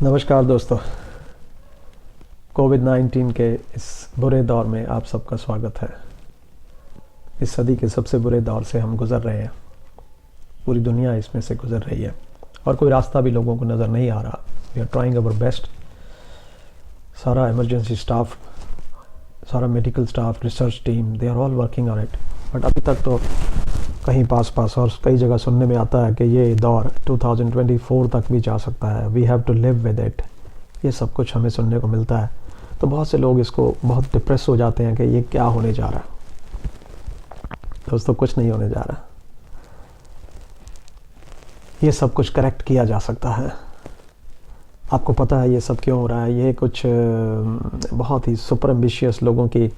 नमस्कार दोस्तों। कोविड-19 के इस बुरे दौर में आप सबका स्वागत है। इस सदी के सबसे बुरे दौर से हम गुज़र रहे हैं। पूरी दुनिया इसमें से गुज़र रही है और कोई रास्ता भी लोगों को नज़र नहीं आ रहा। We are trying our best. सारा इमरजेंसी स्टाफ, सारा medical staff, research team, they are all working on it. But अभी तक तो कहीं पास और कई जगह सुनने में आता है कि ये दौर 2024 तक भी जा सकता है। We have to live with it. ये सब कुछ हमें सुनने को मिलता है। तो बहुत से लोग इसको बहुत डिप्रेस हो जाते हैं कि ये क्या होने जा रहा है। दोस्तों, कुछ नहीं होने जा रहा। ये सब कुछ करेक्ट किया जा सकता है। आपको पता है ये सब क्यों हो रहा है? ये कुछ बहुत ही सुपर एम्बिशियस लोगों की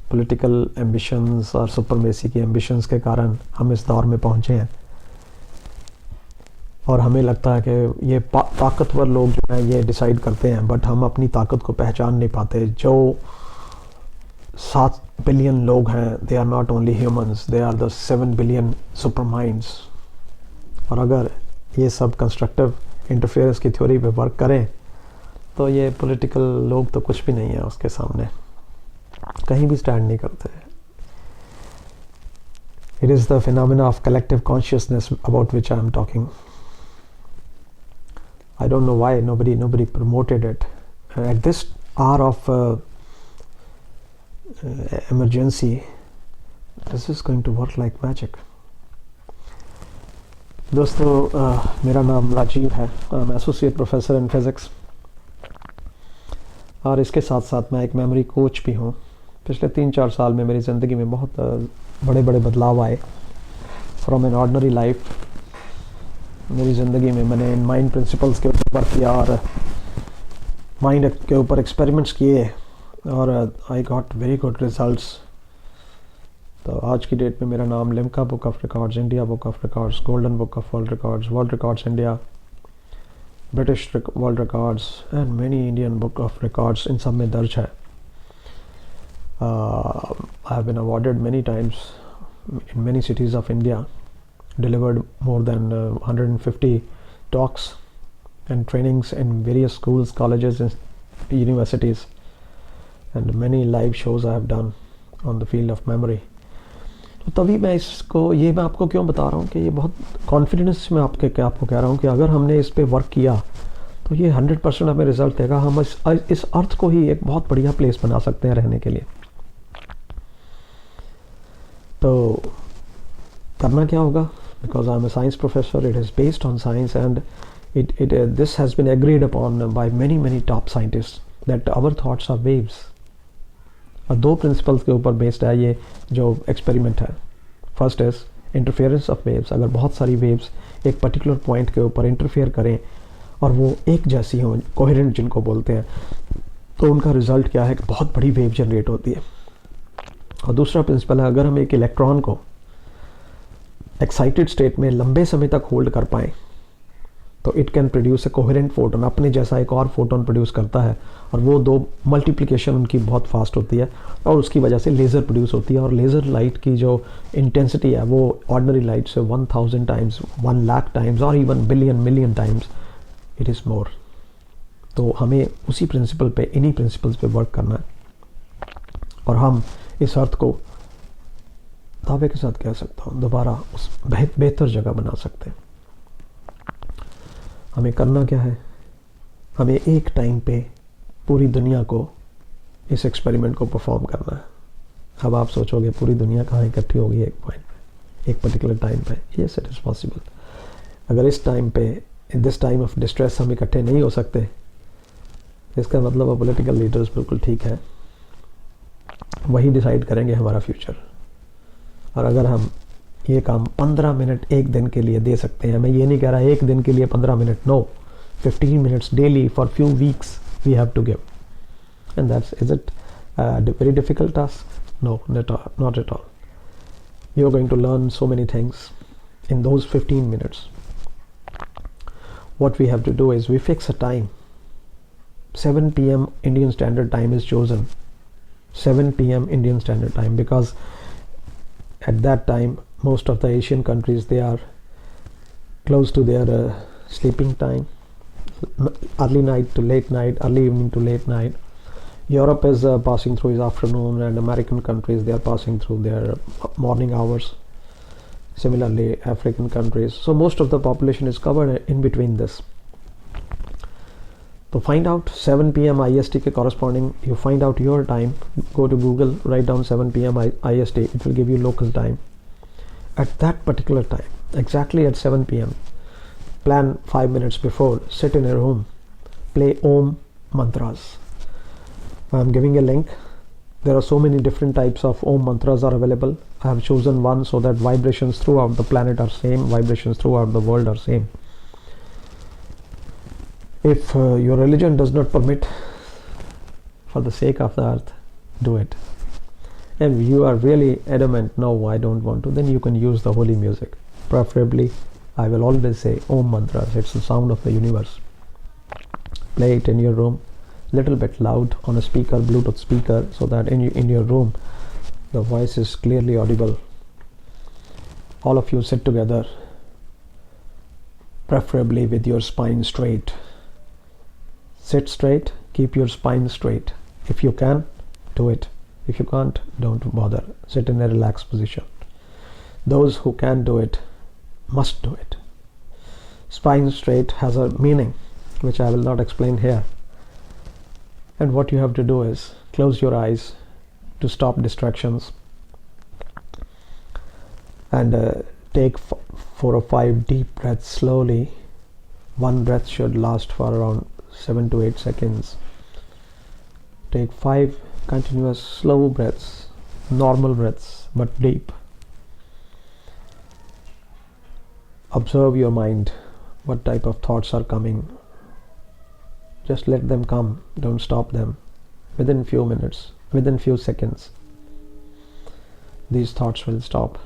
पॉलिटिकल एम्बिशंस और सुपरमेसी की एम्बिशंस के कारण हम इस दौर में पहुंचे हैं। और हमें लगता है कि ये ताकतवर लोग जो हैं ये डिसाइड करते हैं, बट हम अपनी ताकत को पहचान नहीं पाते। जो 7 बिलियन लोग हैं, they are not only humans, they are the 7 billion super minds. और अगर ये सब कंस्ट्रक्टिव इंटरफेरेंस की थ्योरी पे वर्क करें तो ये पॉलिटिकल लोग तो कुछ भी नहीं है उसके सामने, कहीं भी स्टैंड नहीं करते। It is the phenomena of collective consciousness about which I am talking. I don't know why nobody promoted it at this hour of emergency. This is going to work like magic. दोस्तों, मेरा नाम राजीव है। मैं associate professor in physics और इसके साथ साथ मैं एक मेमोरी कोच भी हूँ। पिछले 3-4 साल में मेरी ज़िंदगी में बहुत बड़े बड़े बदलाव आए। फ्रॉम एन ऑर्डनरी लाइफ, मेरी ज़िंदगी में मैंने इन माइंड प्रिंसिपल्स के ऊपर वर्क किया और माइंड के ऊपर एक्सपेरिमेंट्स किए और I got very good results. तो आज की डेट में मेरा नाम Limca book of records, India book of records, golden book of world records India, British world records and many Indian book of records, इन सब में दर्ज है। I have been awarded many times in many cities of India, delivered more than 150 talks and trainings in various schools, colleges and universities, and many live shows I have done on the field of memory. तो तभी मैं मैं आपको क्यों बता रहा हूँ कि ये बहुत कॉन्फिडेंस में आपको कह रहा हूँ कि अगर हमने इस पे वर्क किया तो ये 100% हमें रिजल्ट देगा। हम इस अर्थ को ही एक बहुत बढ़िया प्लेस बना सकते हैं रहने के लिए। तो करना क्या होगा? Because I am a science professor, it is based on science and this has been agreed upon by many top scientist that our thoughts are waves. और 2 प्रिंसिपल्स के ऊपर बेस्ड है ये जो एक्सपेरिमेंट है। First is interference of waves. अगर बहुत सारी वेव्स एक पर्टिकुलर पॉइंट के ऊपर इंटरफेयर करें और वो एक जैसी हों, कोहेरेंट जिनको बोलते हैं, तो उनका रिजल्ट क्या है कि बहुत बड़ी वेव जनरेट होती है। और दूसरा प्रिंसिपल है, अगर हम एक इलेक्ट्रॉन को एक्साइटेड स्टेट में लंबे समय तक होल्ड कर पाएँ तो it can produce a coherent photon, अपने जैसा एक और फोटोन प्रोड्यूस करता है। और वो 2 मल्टीप्लिकेशन उनकी बहुत फास्ट होती है और उसकी वजह से लेज़र प्रोड्यूस होती है। और लेज़र लाइट की जो इंटेंसिटी है वो ऑर्डिनरी लाइट से 1000 टाइम्स, 1 लाख टाइम्स और even million times it is more. तो हमें उसी प्रिंसिपल पे, इन्हीं प्रिंसिपल्स पे वर्क करना है और हम इस अर्थ को दावे के साथ कह सकता हूँ दोबारा उस बेहतर जगह बना सकते हैं। हमें करना क्या है? हमें एक टाइम पे पूरी दुनिया को इस एक्सपेरिमेंट को परफॉर्म करना है। अब आप सोचोगे पूरी दुनिया कहाँ इकट्ठी होगी एक पॉइंट पे, एक पर्टिकुलर टाइम पे? Yes, it is possible. अगर इस टाइम पे, in this time of distress हम इकट्ठे नहीं हो सकते, इसका मतलब पॉलिटिकल लीडर्स बिल्कुल ठीक है, वही डिसाइड करेंगे हमारा फ्यूचर। और अगर हम ये काम 15 मिनट एक दिन के लिए दे सकते हैं, मैं ये नहीं कह रहा एक दिन के लिए 15 minute, no, 15 minutes daily for few weeks we have to give, and that's, is it very difficult task? No, not at all. You are going to learn so many things in those 15 minutes. what we have to do is we fix a time. 7 p.m. Indian Standard Time is chosen. 7 p.m. Indian Standard Time, because at that time most of the Asian countries, they are close to their sleeping time. early night to late night, early evening to late night. Europe is passing through its afternoon, and American countries, they are passing through their morning hours. Similarly, African countries. So most of the population is covered in between this. To find out 7 p.m. IST के corresponding, you find out your time, go to Google, write down 7 p.m. IST, it will give you local time. At that particular time, exactly at 7 p.m., plan 5 minutes before, sit in a room, play Om mantras. I'm giving a link. There are so many different types of Om mantras are available. I have chosen one so that vibrations throughout the planet are same, vibrations throughout the world are same. If your religion does not permit, for the sake of the earth, do it. And you are really adamant, no, I don't want to, then you can use the holy music. Preferably, I will always say Om mantras. It's the sound of the universe. Play it in your room, little bit loud on a speaker, Bluetooth speaker, so that in your room the voice is clearly audible. All of you sit together, preferably with your spine straight. Sit straight, keep your spine straight. If you can, do it. If you can't, don't bother. Sit in a relaxed position. Those who can do it must do it. Spine straight has a meaning which I will not explain here. And what you have to do is close your eyes to stop distractions, and take 4 or 5 deep breaths slowly. One breath should last for around 7 to 8 seconds. Take 5 continuous slow breaths, normal breaths, but deep. Observe your mind, what type of thoughts are coming. Just let them come, don't stop them. Within few minutes, within few seconds, these thoughts will stop.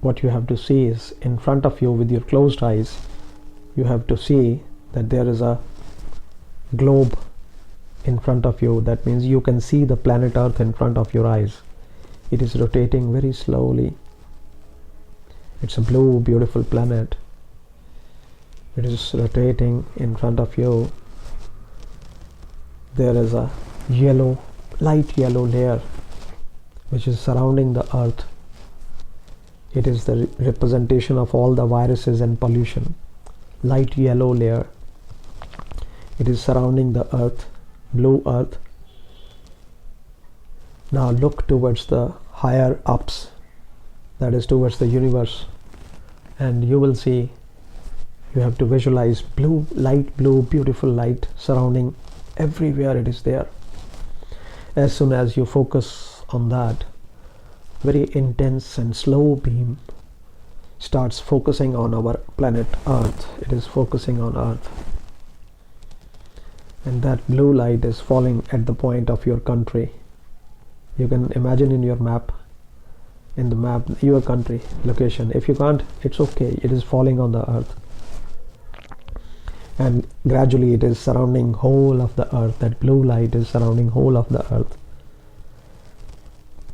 What you have to see is in front of you with your closed eyes, you have to see that there is a globe in front of you. That means you can see the planet Earth in front of your eyes. It is rotating very slowly. It's a blue, beautiful planet. It is rotating in front of you. There is a yellow, light yellow layer which is surrounding the Earth. It is the representation of all the viruses and pollution. Light yellow layer. It is surrounding the Earth, blue Earth. Now look towards the higher ups, that is towards the universe, and you will see, you have to visualize blue, light blue, beautiful light surrounding everywhere. It is there. As soon as you focus on that, very intense and slow beam starts focusing on our planet Earth. It is focusing on Earth. And that blue light is falling at the point of your country. You can imagine in your map, your country location. If you can't, it's okay. It is falling on the Earth. And gradually it is surrounding whole of the Earth. That blue light is surrounding whole of the Earth.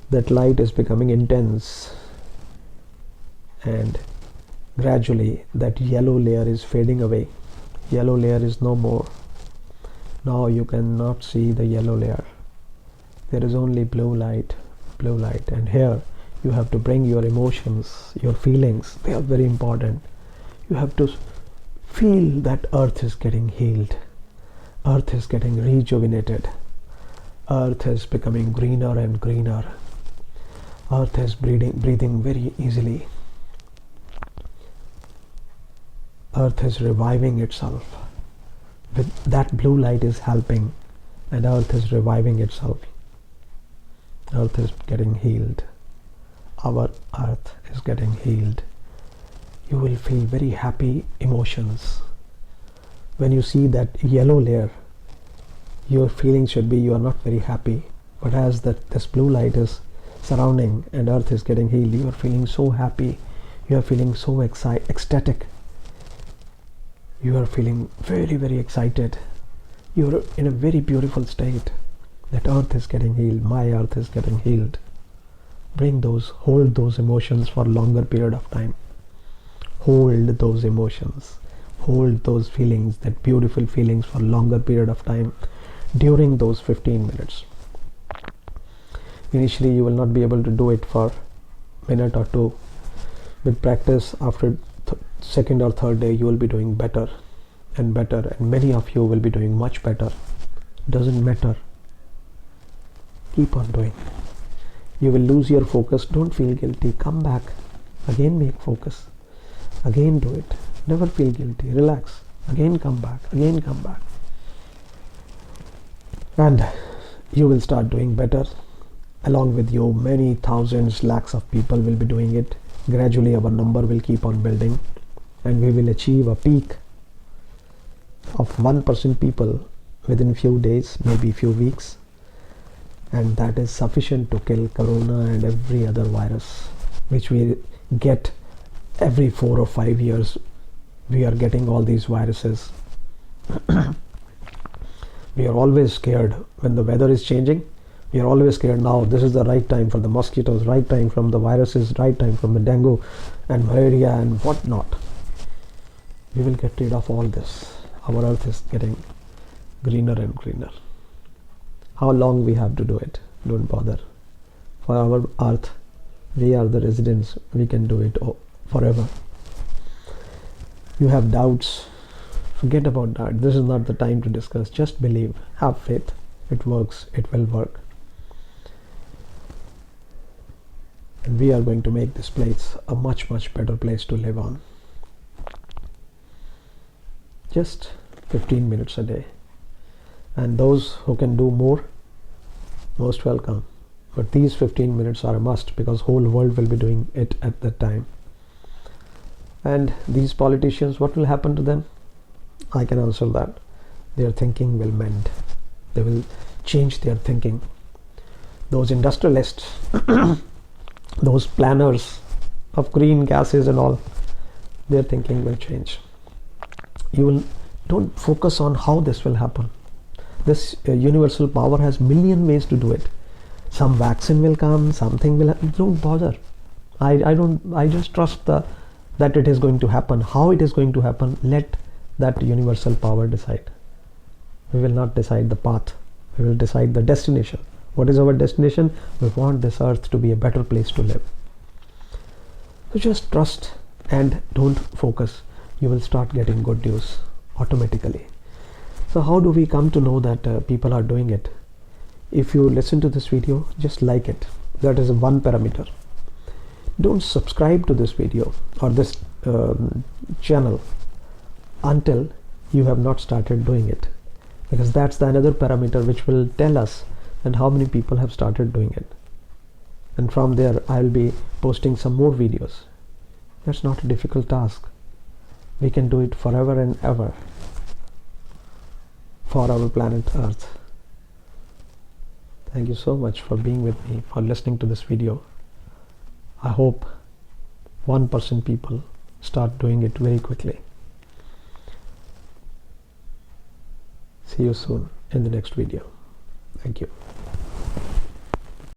That light is becoming intense. And gradually that yellow layer is fading away. Yellow layer is no more. Now you cannot see the yellow layer. There is only blue light, and here you have to bring your emotions, your feelings. They are very important. You have to feel that Earth is getting healed. Earth is getting rejuvenated. Earth is becoming greener and greener. Earth is breathing very easily. Earth is reviving itself. With that blue light is helping, and Earth is reviving itself. Earth is getting healed. Our Earth is getting healed. You will feel very happy emotions. When you see that yellow layer, your feeling should be you are not very happy. But as this blue light is surrounding and Earth is getting healed, you are feeling so happy. You are feeling so ecstatic. You are feeling very, very excited. You are in a very beautiful state. That Earth is getting healed. My Earth is getting healed. Hold those emotions for a longer period of time. Hold those emotions. hold those feelings, that beautiful feelings, for longer period of time during those 15 minutes. Initially you will not be able to do it for minute or two. With practice, after second or third day, you will be doing better and better, and many of you will be doing much better. Doesn't matter, keep on doing. You will lose your focus, don't feel guilty, come back again, make focus, again do it, never feel guilty, relax, again come back, and you will start doing better. Along with you, many thousands, lakhs of people will be doing it. Gradually our number will keep on building, and we will achieve a peak of 1% people within few days, maybe few weeks, and that is sufficient to kill corona and every other virus which we get every 4 or 5 years. We are getting all these viruses. We are always scared when the weather is changing. We are always scared now. This is the right time for the mosquitoes, right time from the viruses, right time from the dengue and malaria and whatnot. We will get rid of all this. Our earth is getting greener and greener. How long we have to do it? Don't bother. For our earth, we are the residents. We can do it forever. You have doubts, forget about that. This is not the time to discuss. Just believe, have faith. It works, it will work. And we are going to make this place a much, much better place to live on. Just 15 minutes a day. And those who can do more, most welcome. But these 15 minutes are a must, because whole world will be doing it at that time. And these politicians, what will happen to them? I can answer that. Their thinking will mend. They will change their thinking. Those industrialists, those planners of green gases and all, their thinking will change. Don't focus on how this will happen. This universal power has million ways to do it. Some vaccine will come, something will happen. Don't bother. I just trust that it is going to happen. How it is going to happen, let that universal power decide. We will not decide the path. We will decide the destination. What is our destination? We want this earth to be a better place to live. So just trust and don't focus. You will start getting good news automatically. So how do we come to know that people are doing it? If you listen to this video, just like it. That is one parameter. Don't subscribe to this video or this channel until you have not started doing it, because that's the another parameter which will tell us and how many people have started doing it. And from there I'll be posting some more videos. That's not a difficult task. We can do it forever and ever for our planet Earth. Thank you so much for being with me, for listening to this video. I hope 1% people start doing it very quickly. See you soon in the next video. Thank you.